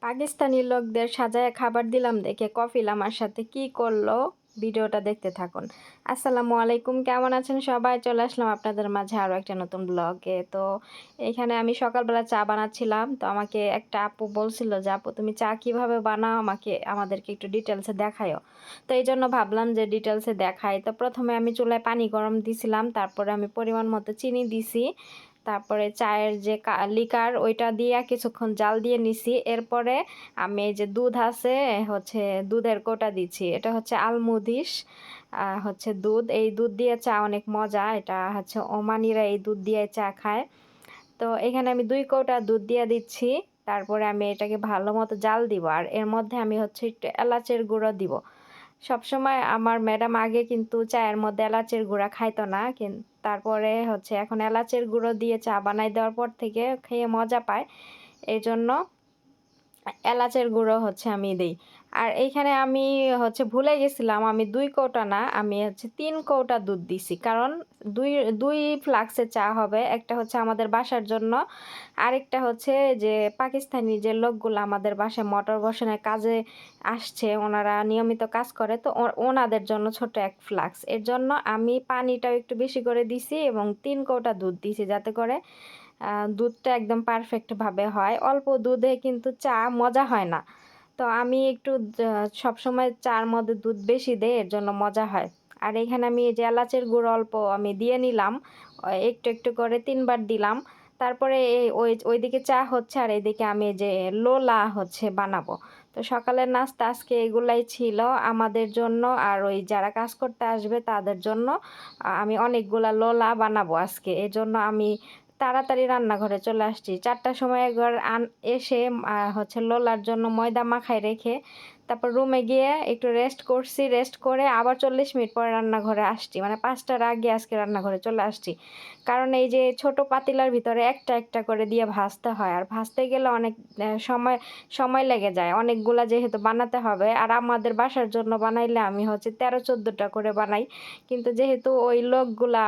পাকিস্তানি লোকদের সাজায় খাবার দিলাম দেখে কফিল আমার সাথে কি করলো ভিডিওটা দেখতে থাকুন। আসসালামু আলাইকুম, কেমন আছেন সবাই? চলে আসলাম আপনাদের মাঝে আরও একটা নতুন ব্লগে। তো এখানে আমি সকালবেলা চা বানাচ্ছিলাম, তো আমাকে একটা আপু বলছিল যে আপু তুমি চা কিভাবে বানাও, আমাদেরকে একটু ডিটেলসে দেখায়ও। তো এই জন্য ভাবলাম যে ডিটেলসে দেখাই। তো প্রথমে আমি চুলায় পানি গরম দিছিলাম, তারপরে আমি পরিমাণ মতো চিনি দিছি, তারপরে চায়ের যে লিকার ওইটা দিয়ে কিছুক্ষণ জাল দিয়ে নিছি। এরপরে আমি এই যে দুধ আছে হচ্ছে দুধের কোটা দিচ্ছি, এটা হচ্ছে আলমুদিস হচ্ছে দুধ। এই দুধ দিয়ে চা অনেক মজা, এটা হচ্ছে ওমানিরা এই দুধ দিয়ে চা খায়। তো এখানে আমি 2 কৌটা দুধ দিয়ে দিচ্ছি। তারপরে আমি এটাকে ভালো মতো জাল দিব, আর এর মধ্যে আমি হচ্ছে একটু এলাচের গুঁড়ো দিব। সবসময় আমার ম্যাডাম আগে কিন্তু চায়ের মধ্যে এলাচের গুঁড়া খাইতো না, কিন্তু তারপরে হচ্ছে এখন এলাচের গুঁড়ো দিয়ে চা বানাই দেওয়ার পর থেকে খেয়ে মজা পায়। এই জন্য এলাচের গুঁড়ো হচ্ছে আমি দিই। আর এইখানে আমি হচ্ছে ভুলে গেছিলাম, আমি 2 কৌটা না, আমি হচ্ছে 3 কৌটা দুধ দিছি, কারণ দুই দুই ফ্লাক্সে চা হবে। একটা হচ্ছে আমাদের বাসার জন্য, আরেকটা হচ্ছে যে পাকিস্তানি যে লোকগুলো আমাদের বাসায় মোটর বসানোর কাজে আসছে, ওনারা নিয়মিত কাজ করে, তো ওনাদের জন্য ছোট এক ফ্লাক্স। এর জন্য আমি পানিটাও একটু বেশি করে দিছি এবং 3 কৌটা দুধ দিছি, যাতে করে দুধটা একদম পারফেক্টভাবে হয়। অল্প দুধে কিন্তু চা মজা হয় না। তো আমি একটু সবসময় চার মধ্যে দুধ বেশি দেই, এর জন্য মজা হয়। আর এখানে আমি এই যে এলাচের গুঁড়ো অল্প আমি দিয়ে নিলাম, একটু একটু করে 3বার দিলাম। তারপরে ওইদিকে চা হচ্ছে, আর এইদিকে আমি যে লোলা হচ্ছে বানাবো। তো সকালের নাস্তা আজকে এগুলাই ছিল আমাদের জন্য, আর ওই যারা কাজ করতে আসবে তাদের জন্য আমি অনেকগুলা লোলা বানাবো আজকে। এজন্য আমি তাড়াতাড়ি রান্নাঘরে চলে আসছি। 4টার সময় একবার এসে হচ্ছে লোলার জন্য ময়দা মাখায় রেখে তারপর রুমে গিয়ে একটু রেস্ট করছি। রেস্ট করে আবার 40 মিনিট পরে রান্নাঘরে আসছি, মানে 5টার আগে আজকে রান্নাঘরে চলে আসছি। কারণ এই যে ছোট পাতিলার ভিতরে একটা একটা করে দিয়ে ভাজতে হয়, আর ভাজতে গেলে অনেক সময় সময় লেগে যায়, অনেকগুলা যেহেতু বানাতে হবে। আর আমাদের বাসার জন্য বানাইলে আমি হচ্ছে 13-14টা করে বানাই, কিন্তু যেহেতু ওই লোকগুলা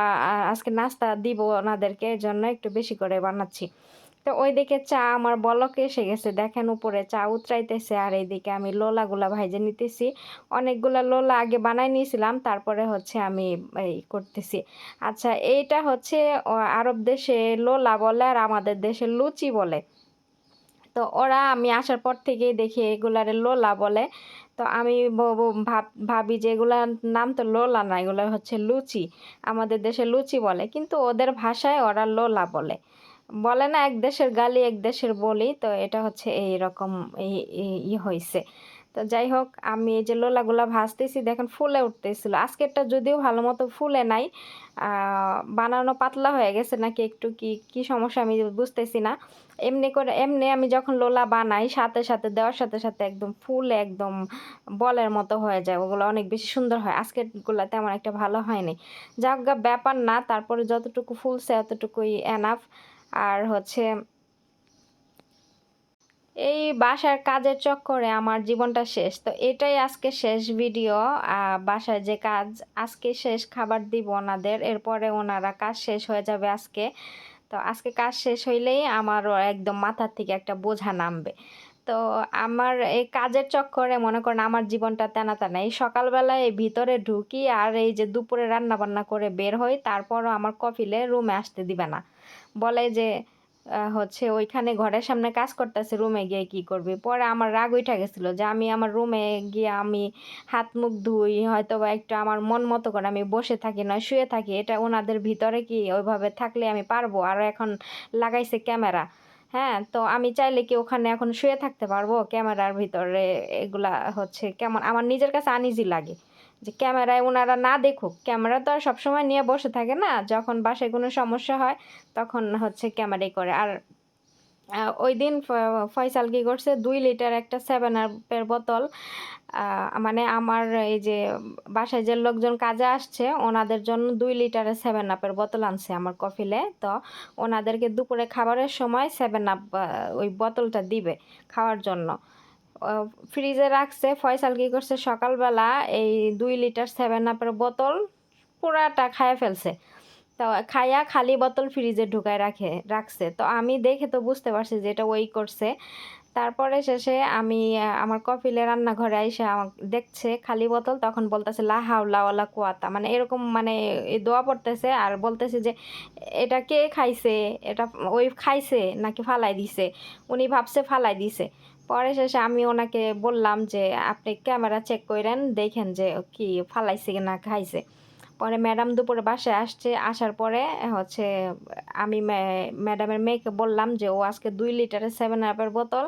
আজকে নাস্তা দিব ওনাদেরকে, এর জন্য একটু বেশি করে বানাচ্ছি। তো ওইদিকে চা আমার বলকে এসে গেছে, দেখেন উপরে চা উতরাইতেছে, আর এইদিকে আমি লোলাগুলা ভাইজে নিতেছি। অনেকগুলা লোলা আগে বানাই নিয়েছিলাম, তারপরে হচ্ছে আমি এই করতেছি। আচ্ছা, এইটা হচ্ছে আরব দেশে লোলা বলে, আর আমাদের দেশে লুচি বলে। তো ওরা আমি আসার পর থেকেই দেখি এগুলারে লোলা বলে। তো আমি ভাবি যে এগুলার নাম তো লোলা না, এগুলো হচ্ছে লুচি। আমাদের দেশে লুচি বলে, কিন্তু ওদের ভাষায় ওরা লোলা বলে। বলে না এক দেশের গালি এক দেশের বলি, তো এটা হচ্ছে এইরকম হয়েছে। তো যাই হোক, আমি এই যে লোলাগুলা ভাজতেছি, দেখেন ফুলে উঠতেছিল। আজকেরটা যদিও ভালো মতো ফুলে নাই, বানানো পাতলা হয়ে গেছে নাকি একটু কি কি সমস্যা আমি বুঝতেছি না। এমনি আমি যখন লোলা বানাই সাথে সাথে দেওয়ার সাথে সাথে একদম ফুলে একদম বলের মতো হয়ে যায়, ওগুলো অনেক বেশি সুন্দর হয়। আজকেরগুলো তেমন একটা ভালো হয়নি, যাক ব্যাপার না, তারপরে যতটুকু ফুলছে অতটুকুই এনাফ। আর হচ্ছে এই বাসার কাজের চক্করে আমার জীবনটা শেষ। তো এটাই আজকে শেষ ভিডিও। বাসায় যে কাজ আজকে শেষ, খাবার দিব ওনাদের, এরপরে ওনারা কাজ শেষ হয়ে যাবে আজকে। তো আজকে কাজ শেষ হইলেই আমারও একদম মাথার থেকে একটা বোঝা নামবে। তো আমার এই কাজের চক্করে মনে করেন আমার জীবনটা তেনা তেনা। এই সকালবেলায় এই ভিতরে ঢুকি, আর এই যে দুপুরে রান্না বান্না করে বের হই, তারপরও আমার কফিলে রুমে আসতে দিবে না। বলে যে হচ্ছে ওইখানে ঘরের সামনে কাজ করতেছে, রুমে গিয়ে কি করবি। পরে আমার রাগ উঠা গেছিলো যে আমি আমার রুমে গিয়ে আমি হাত মুখ ধুই, হয়তো বা একটু আমার মন মতো করে আমি বসে থাকি নয় শুয়ে থাকি। এটা ওনাদের ভিতরে কি ওইভাবে থাকলে আমি পারবো? আর এখন লাগাইছে ক্যামেরা। হ্যাঁ, তো আমি চাইলে কি ওখানে এখন শুয়ে থাকতে পারবো ক্যামেরার ভিতরে? এগুলা হচ্ছে কেমন আমার নিজের কাছে আনইজি লাগে, যে ক্যামেরায় ওনারা না দেখুক। ক্যামেরা তো আর সবসময় নিয়ে বসে থাকে না, যখন বাসায় কোনো সমস্যা হয় তখন হচ্ছে ক্যামেরাই করে। আর ওই দিন ফয়সাল কি করছে, 2 লিটার একটা 7 আপের বোতল, মানে আমার এই যে বাসায় যে লোকজন কাজে আসছে ওনাদের জন্য 2 লিটারের 7 আপের বোতল আনছে আমার কফিলে। তো ওনাদেরকে দুপুরে খাবারের সময় 7 আপ ওই বোতলটা দিবে খাওয়ার জন্য, ফ্রিজে রাখছে। ফয়সাল কি করছে, সকালবেলা এই 2 লিটার 7 আপের বোতল পুরাটা খাইয়া ফেলছে। তো খাইয়া খালি বোতল ফ্রিজে ঢুকায় রাখছে। তো আমি দেখে তো বুঝতে পারছি যে এটা ওই করছে। তারপরে শেষে আমি আমার কফিলে রান্নাঘরে আইসা দেখছে খালি বোতল, তখন বলতেছে লা হাওলা ওয়ালা কুয়াতা, মানে এরকম মানে এই দোয়া পড়তেছে আর বলতেছে যে এটা কে খাইছে, এটা ওই খাইছে নাকি ফালাই দিছে। উনি ভাবছে ফালাই দিছে। পরে শেষে আমি ওনাকে বললাম যে আপনি ক্যামেরা চেক করেন, দেখেন যে কি ফালাইছে না খাইছে। পরে ম্যাডাম দুপুরে বাসায় আসছে, আসার পরে হচ্ছে আমি ম্যাডামের মেয়েকে বললাম যে ও আজকে 2 লিটারের 7 আপের বোতল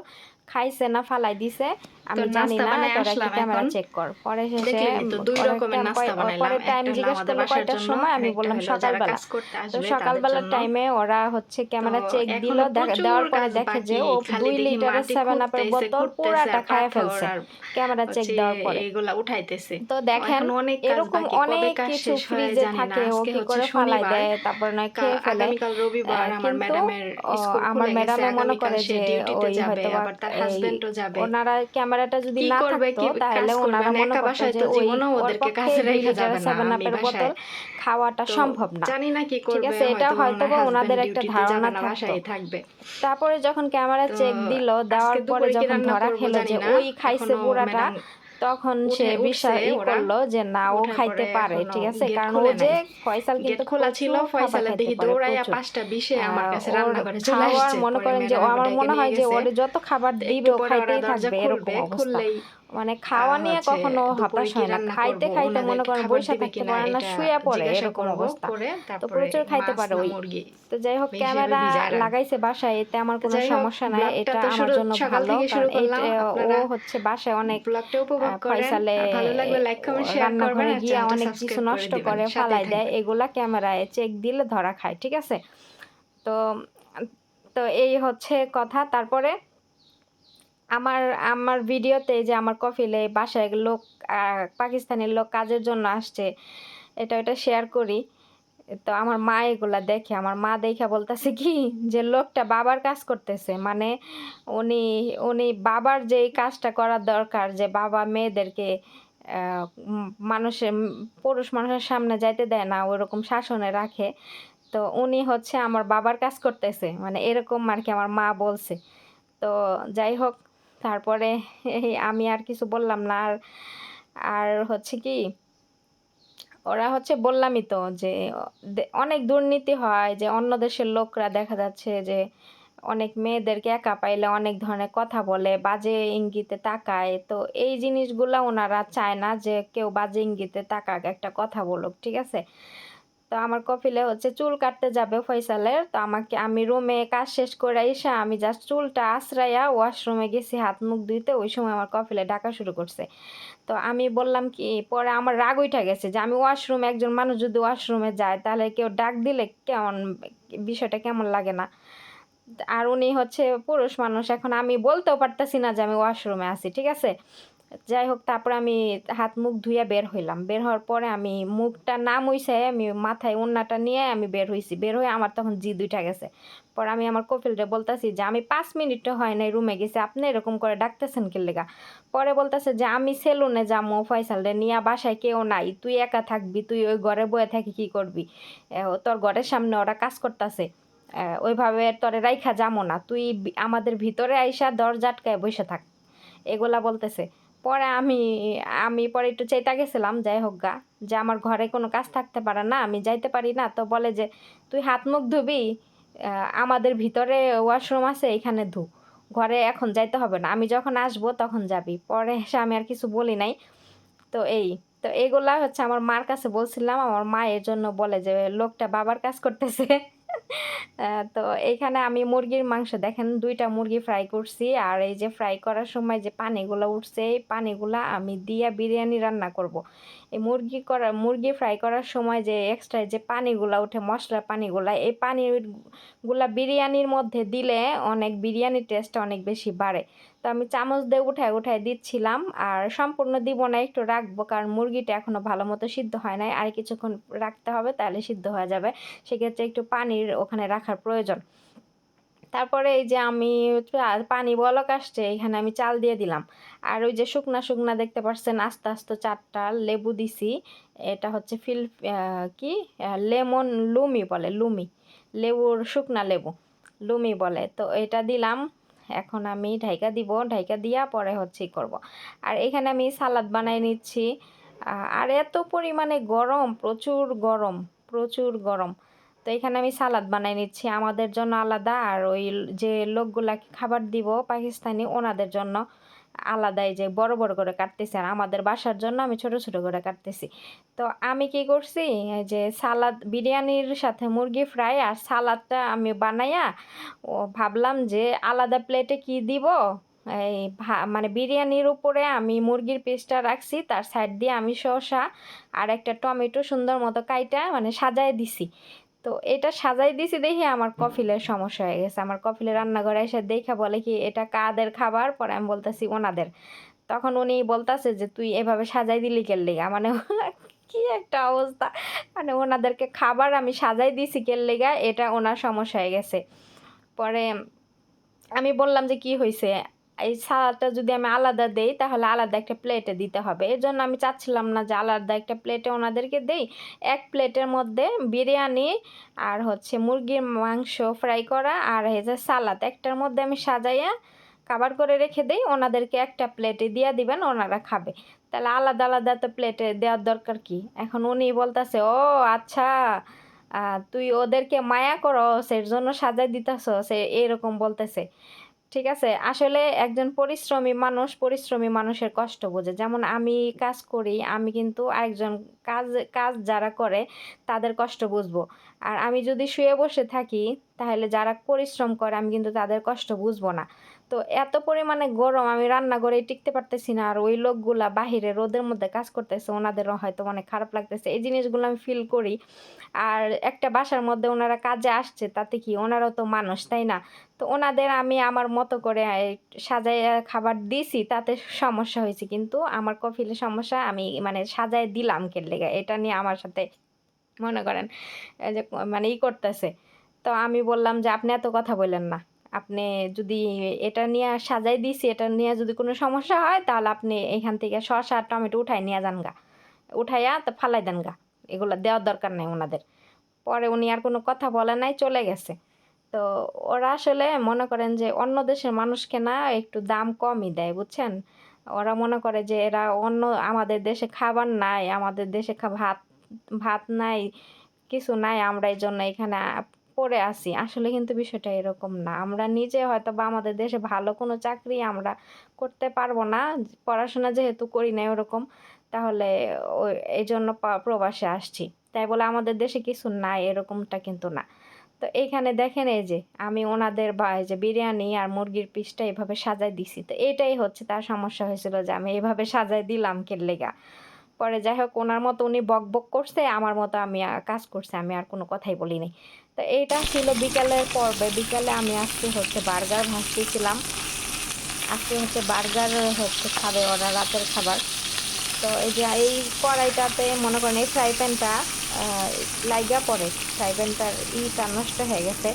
খাইছে না ফালাই দিছে আমি জানি না, তোরা একটু ক্যামেরা চেক কর। পরে শেষে পরে টাইম জিজ্ঞেস করলো কয়টার সময়, আমি বললাম সকালবেলা। তো সকালবেলার টাইমে ওরা হচ্ছে ক্যামেরা চেক দিল, দেওয়ার পরে দেখে যে ও 2 লিটারের 7 আপের বোতল পুরাটা খায় ফেলছে ক্যামেরা চেক দেওয়ার পরে। তো দেখেন এরকম অনেক কিছু ফ্রিজে থাকে, ও কি করে ফালাই দেয়, তারপর নয় খেয়ে ফেলে। কিন্তু আমার ম্যাডামে মনে করে যে ওই হয়তো ওনারা ক্যামেরাটা যদি না থাকতো তাহলে ওনারা মনে করতো যে ওই ওর পক্ষে 2 লিটারের 7 আপের বোতল খাওয়াটা সম্ভব না, ঠিক আছে, এটা হয়তো বা ওনাদের একটা ধারণা থাকতো। তারপরে যখন ক্যামেরা চেক দিল, দেওয়ার পরে যখন ধরা খেলো যে ওই খাইছে পুরাটা, তখন সে বিশ্বাস করলো যে না ও খাইতে পারে, ঠিক আছে, কারণ ও যে ফয়সাল কিন্তু খোলা ছিল, ফয়সালের দেখি দৌড়াইয়া 5টা 20-এ আমার কাছে রান্নাঘরে চলে আসছে। মনে করেন যে আমার মনে হয় যে ওর যত খাবার দিবে ও খাইতেই থাকবে, এরকম অবস্থা। মানে খাওয়া নিয়ে কখনো হতাশ হয় না, খাইতে খাইতে মনে করেন বসে থাকতে পারে না, শুয়ে পড়ে, এরকম অবস্থা। তো প্রচুর খাইতে পারে ওই। তো যাই হোক ক্যামেরা লাগাইছে বাসায়, এতে আমার কোনো সমস্যা নাই, এটা আমার জন্য ভালো, কারণ ও হচ্ছে বাসায় অনেক ফয়সালে রান্নাঘরে গিয়ে অনেক কিছু নষ্ট করে ফালাই দেয়, এগুলা ক্যামেরায় চেক দিলে ধরা খায়, ঠিক আছে। তো তো এই হচ্ছে কথা। তারপরে আমার আমার ভিডিওতে যে আমার কফিলে বাসায় লোক পাকিস্তানের লোক কাজের জন্য আসছে, এটা শেয়ার করি। তো আমার মা এগুলা দেখে, আমার মা দেখে বলতেছে কি যে লোকটা বাবার কাজ করতেছে, মানে উনি উনি বাবার যে কাজটা করার দরকার, যে বাবা মেয়েদেরকে পুরুষ মানুষের সামনে যাইতে দেয় না, ওইরকম শাসনে রাখে, তো উনি হচ্ছে আমার বাবার কাজ করতেছে, মানে এরকম আর কি আমার মা বলছে। তো যাই হোক, তারপরে আমি আর কিছু বললাম না। আর হচ্ছে কি ওরা হচ্ছে বললামই তো যে অনেক দুর্নীতি হয়, যে অন্য দেশের লোকরা দেখা যাচ্ছে যে অনেক মেয়েদেরকে একা পাইলে অনেক ধরনের কথা বলে, বাজে ইঙ্গিতে তাকায়। তো এই জিনিসগুলা ওনারা চায় না যে কেউ বাজে ইঙ্গিতে তাকাক, একটা কথা বলুক, ঠিক আছে। তো আমার কফিলে হচ্ছে চুল কাটতে যাবে ফয়সালের, তো আমি রুমে কাজ শেষ করে এসে আমি জাস্ট চুলটা আশ্রাইয়া ওয়াশরুমে গেছি হাত মুখ ধুইতে, ওই সময় আমার কফিলে ডাকা শুরু করছে। তো আমি বললাম কি, পরে আমার রাগ উঠে গেছে যে আমি ওয়াশরুমে, একজন মানুষ যদি ওয়াশরুমে যায় তাহলে কেউ ডাক দিলে কেমন, বিষয়টা কেমন লাগে না। আর উনি হচ্ছে পুরুষ মানুষ, এখন আমি বলতেও পারতেছি না যে আমি ওয়াশরুমে আছি, ঠিক আছে। যাই হোক, তারপরে আমি হাত মুখ ধুইয়া বের হইলাম। বের হওয়ার পরে আমি মুখটা না মুইছে আমি মাথায় ওড়নাটা নিয়ে আমি বের হইছি। বের হয়ে আমার তখন জিদ উঠে গেছে। পরে আমি আমার কফিলরে বলতেছি যে আমি 5 মিনিটও হয় নাই রুমে গেছি, আপনি এরকম করে ডাকতেছেন কি লেগা। পরে বলতেছে যে আমি সেলুনে যাবো, ফয়সালরে নিয়ে, বাসায় কেউ নাই, তুই একা থাকবি, তুই ওই ঘরে বয়ে থাকি কি করবি, তোর ঘরের সামনে ওরা কাজ করতেছে, ওইভাবে তোরে রাইখা যাবো না, তুই আমাদের ভিতরে আইসা দরজা আটকায় বসে থাক, এগুলা বলতেছে। পরে আমি আমি পরে একটু চাইতে গেছিলাম, যাই হোক গা, যে আমার ঘরে কোনো কাজ থাকতে পারে না, আমি যাইতে পারি না। তো বলে যে তুই হাত মুখ ধুবি, আমাদের ভিতরে ওয়াশরুম আছে, এখানে ধু, ঘরে এখন যাইতে হবে না, আমি যখন আসবো তখন যাবি। পরে এসে আমি আর কিছু বলি নাই। তো তো এগুলা হচ্ছে আমার মার কাছে বলছিলাম, আমার মা এর জন্য বলে যে লোকটা বাবার কাজ করতেছে। তো এইখানে আমি মুরগির মাংস দেখেন 2টা মুরগি ফ্রাই করছি, আর এই যে ফ্রাই করার সময় যে পানিগুলো উঠছে, এই পানিগুলা আমি দিয়া বিরিয়ানি রান্না করব। এই মুরগি ফ্রাই করার সময় যে এক্সট্রা যে পানিগুলা উঠে, মশলার পানিগুলা, এই পানিগুলা বিরিয়ানির মধ্যে দিলে অনেক বিরিয়ানির টেস্টটা অনেক বেশি বাড়ে। তো আমি চামচ দিয়ে উঠায় উঠায় দিচ্ছিলাম, আর সম্পূর্ণ দিব না, একটু রাখবো, কারণ মুরগিটা এখনও ভালো মতো সিদ্ধ হয় নাই, আর কিছুক্ষণ রাখতে হবে, তাহলে সিদ্ধ হয়ে যাবে, সেক্ষেত্রে একটু পানির ওখানে রাখার প্রয়োজন। তারপরে এই যে আমি পানি বলক আসছে, এখানে আমি চাল দিয়ে দিলাম। আর ওই যে শুকনা শুকনা দেখতে পাচ্ছেন আস্তে আস্তে 4টা লেবু দিছি, এটা হচ্ছে কি লেমন লুমি বলে, লেবুর শুকনা লেবু লুমি বলে, তো এটা দিলাম। এখন আমি ঢাইকা দিব, ঢাইকা দিয়া পরে হচ্ছে করব। আর এখানে আমি সালাদ বানাই নিচ্ছি। আর এত পরিমাণে গরম, প্রচুর গরম, প্রচুর গরম। তো এখানে আমি সালাদ বানাই নিচ্ছি আমাদের জন্য আলাদা, আর ওই যে লোকগুলাকে খাবার দিব পাকিস্তানি ওনাদের জন্য আলাদাই যে বড় বড় করে কাটতেছি, আর আমাদের বাসার জন্য আমি ছোট ছোট করে কাটতেছি। তো আমি কি করছি, এই যে সালাদ বিরিয়ানির সাথে মুরগি ফ্রাই আর সালাদটা আমি বানাইয়া ভাবলাম যে আলাদা প্লেটে কি দিব, এই মানে বিরিয়ানির উপরে আমি মুরগির পিসটা রাখছি, তার সাইড দিয়ে আমি শসা আর একটা টমেটো সুন্দর মতো কাইটা মানে সাজায় দিছি। তো এটা সাজাই দিছি দেখি আমার কফিলের সমস্যা হয়ে গেছে। আমার কফিলের রান্নাঘরে এসে দেখা বলে কি এটা কাদের খাবার, পরে আমি বলতেছি ওনাদের। তখন উনি বলতেছে যে তুই এভাবে সাজাই দিলি কেল্লিগা, মানে কি একটা অবস্থা, মানে ওনাদেরকে খাবার আমি সাজাই দিছি কেল্লিগা, এটা ওনার সমস্যা হয়ে গেছে। পরে আমি বললাম যে কি হয়েছে, এই সালাদটা যদি আমি আলাদা দেই তাহলে আলাদা একটা প্লেটে দিতে হবে। এর জন্য আমি চাচ্ছিলাম না যে আলাদা একটা প্লেটে ওনাদেরকে দেই, এক প্লেটের মধ্যে বিরিয়ানি আর হচ্ছে মুরগির মাংস ফ্রাই করা আর এই যে সালাদ একটার মধ্যে আমি সাজাইয়া কাবার করে রেখে দেই, ওনাদেরকে একটা প্লেটে দিয়ে দিবেন, ওনারা খাবে। তাহলে আলাদা আলাদা তো প্লেটে দেওয়ার দরকার কি। এখন উনি বলতেছে ও আচ্ছা, তুই ওদেরকে মায়া করস এর জন্য সাজাই দিতেছস, এরকম বলতেছে। ঠিক আছে, আসলে একজন পরিশ্রমী মানুষ পরিশ্রমী মানুষের কষ্ট বোঝে। যেমন আমি কাজ করি, আমি কিন্তু একজন কাজ কাজ যারা করে তাদের কষ্ট বুঝবো। আর আমি যদি শুয়ে বসে থাকি তাহলে যারা পরিশ্রম করে আমি কিন্তু তাদের কষ্ট বুঝবো না। তো এত পরিমাণে গরম, আমি রান্নাঘরে টিকতে পারতেছি না, আর ওই লোকগুলা বাহিরে রোদের মধ্যে কাজ করতেছে, ওনাদেরও হয়তো অনেক খারাপ লাগতেছে, এই জিনিসগুলো আমি ফিল করি। আর একটা বাসার মধ্যে ওনারা কাজে আসছে, তাতে কি ওনারাও তো মানুষ, তাই না? তো ওনাদের আমি আমার মতো করে সাজাইয়া খাবার দিছি, তাতে সমস্যা হয়েছে, কিন্তু আমার কফিলের সমস্যা আমি মানে সাজায় দিলাম লেগে, এটা নিয়ে আমার সাথে মনে করেন এই যে মানে করতেছে। তো আমি বললাম যে আপনি এত কথা বললেন না, আপনি যদি এটা নিয়ে সাজাই দিছি, এটা নিয়ে যদি কোনো সমস্যা হয় তাহলে আপনি এখান থেকে শসা আর টমেটো উঠাই নিয়ে যান গা, উঠাইয়া তো ফালাই দেন গা, এগুলো দেওয়ার দরকার নেই ওনাদের। পরে উনি আর কোনো কথা বলে নাই, চলে গেছে। তো ওরা আসলে মনে করেন যে অন্য দেশের মানুষকে না একটু দাম কমই দেয়, বুঝছেন? ওরা মনে করে যে এরা অন্য আমাদের দেশে খাবার নাই, আমাদের দেশে ভাত ভাত নাই, কিছু নাই, আমরা এই জন্য এখানে পড়ে আছি। আসলে কিন্তু বিষয়টা এরকম না। আমরা নিজে হয়তো বা আমাদের দেশে ভালো কোনো চাকরি আমরা করতে পারবো না, পড়াশোনা যেহেতু করি নাই ওরকম, তাহলে ওই এই জন্য প্রবাসে আসছি। তাই বলে আমাদের দেশে কিছু নাই এরকমটা কিন্তু না। তো এইখানে দেখেন এই যে আমি ওনাদের বা এই যে বিরিয়ানি আর মুরগির পিসটা এভাবে সাজাই দিছি, তো এটাই হচ্ছে তার সমস্যা হয়েছিল যে আমি এভাবে সাজাই দিলাম লেগা। পরে যাই হোক ওনার মতো উনি বক বক করছে, আমার মতো আমি কাজ করছে, আমি আর কোনো কথাই বলি নাই। তো এইটা ছিল বিকালের পর্বে। বিকালে আমি আজকে হচ্ছে বার্গার ভাজতেছিলাম, আজকে হচ্ছে বার্গার হচ্ছে খাবে ওরা রাতের খাবার। তো এই যে এই কড়াইটাতে মনে করেন এই ফ্রাই প্যানটা লাইগা পড়ে, ফ্রাই প্যানটার ইটা নষ্ট হয়ে গেছে,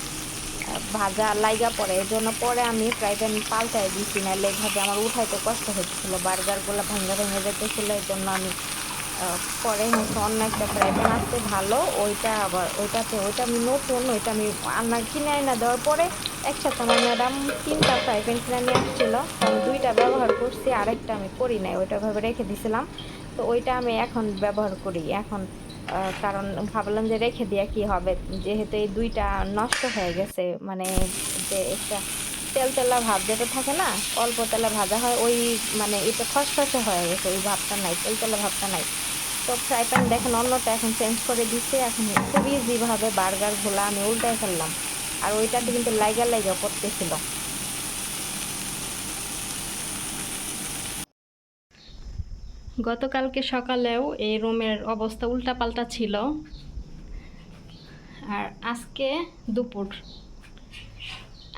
ভাজা লাইগা পড়ে, এই জন্য পরে আমি ফ্রাই প্যান পাল্টাই দিছি, না এইভাবে আমার উঠাইতে কষ্ট হচ্ছিলো, বার্গারগুলো ভেঙে ভেঙে যেতেছিলো, এই জন্য আমি পরে হচ্ছে অন্য একটা ফ্রাই প্যান আসতে ভালো, ওইটা আবার ওইটা আমি নতুন, ওইটা আমি কিনে আনা দেওয়ার পরে একসাথে আমার ম্যাডাম 3টা ফ্রাই প্যান কিনে নিয়ে আসছিলো, আমি 2টা ব্যবহার করছি, আরেকটা আমি করি নাই, ওইটা ভাবে রেখে দিছিলাম। তো ওইটা আমি এখন ব্যবহার করি এখন, কারণ ভাবলাম যে রেখে দিয়ে কি হবে, যেহেতু এই 2টা নষ্ট হয়ে গেছে, মানে যে একটা তেল তেলা ভাব যেটা থাকে না, অল্প তেলে ভাজা হয় ওই, মানে এটা খসখসে হয়ে গেছে, ওই ভাবটা নাই, তেল তেলা ভাবটা নাই। তো ফ্রাই প্যান দেখেন অন্যটা এখন চেঞ্জ করে দিচ্ছে, এখন খুব ইজিভাবে বার্গারগুলো আমি উল্টায় ফেললাম, আর ওইটাতে কিন্তু লাইগা লাইগা পড়তেছিল। গতকালকে সকালেও এই রুমের অবস্থা উল্টাপাল্টা ছিল, আর আজকে দুপুর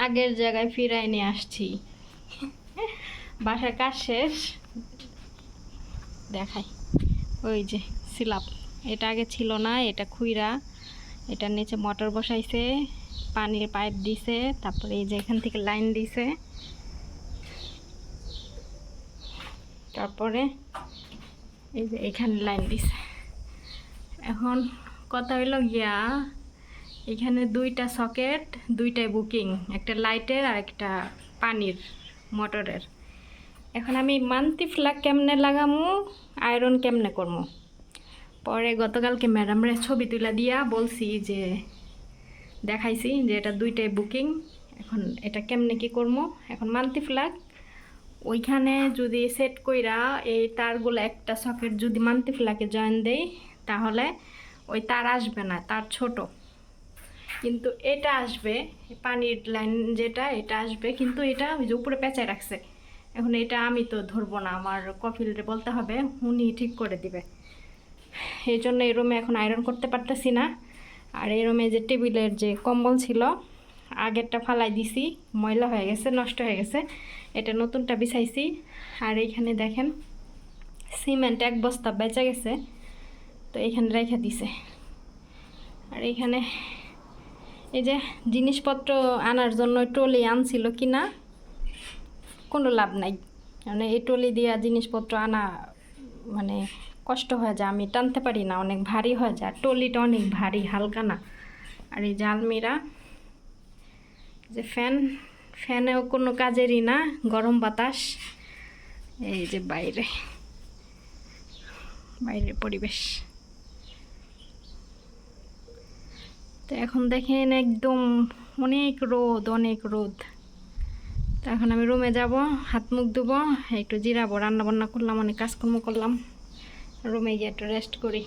আগের জায়গায় ফিরাই নিয়ে আসছি। বাসার কাজ শেষ, দেখাই ওই যে সিলাপ, এটা আগে ছিল না, এটা খুইরা, এটার নিচে মোটর বসাইছে, পানির পাইপ দিছে, তারপরে এই যে এখান থেকে লাইন দিছে, তারপরে এই যে এখানে লাইন দিছে। এখন কথা হইল গিয়া এখানে 2টা সকেট, 2টাই বুকিং, একটা লাইটের আর একটা পানির মোটরের। এখন আমি মান্তি ফ্ল্যাগ কেমনে লাগামু, আয়রন কেমনে করবো, পরে গতকালকে ম্যাডামরে ছবি তুলে দিয়া বলছি যে দেখাইছি যে এটা দুইটাই বুকিং। এখন এটা কেমনে কি করবো, এখন মান্তি ফ্ল্যাগ ওইখানে যদি সেট কইরা এই তারগুলো একটা সকেট যদি মান্তি ফ্ল্যাগে জয়েন দেই তাহলে ওই তার আসবে না, তার ছোট, কিন্তু এটা আসবে পানির লাইন যেটা এটা আসবে, কিন্তু এটা ওই যে উপরে পেঁচায় রাখছে। এখন এটা আমি তো ধরবো না, আমার কফিলরে বলতে হবে, উনি ঠিক করে দিবে। এই জন্য এই রুমে এখন আয়রন করতে পারতেছি না। আর এই রুমে যে টেবিলের যে কম্বল ছিল আগেরটা ফালাই দিছি, ময়লা হয়ে গেছে, নষ্ট হয়ে গেছে, এটা নতুনটা বিছাইছি। আর এইখানে দেখেন সিমেন্ট 1 বস্তা বেচা গেছে, তো এইখানে রেখে দিছে। আর এইখানে এই যে জিনিসপত্র আনার জন্য ট্রলি আনছিল কিনা কোনো লাভ নাই, মানে এই ট্রলি দিয়ে জিনিসপত্র আনা মানে কষ্ট হয়ে যায়, আমি টানতে পারি না, অনেক ভারী হয়ে যায়, ট্রলিটা অনেক ভারী, হালকা না। আর এই যে আলমিরা, যে ফ্যানেও কোনো কাজেরই না, গরম বাতাস। এই যে বাইরের পরিবেশ। তো এখন দেখেন একদম অনেক রোদ। তো এখন আমি রুমে যাব, হাত মুখ ধুবো, একটু জিরাবো, রান্না বান্না করলাম, অনেক কাজকর্ম করলাম, রুমে গিয়ে একটু রেস্ট করি।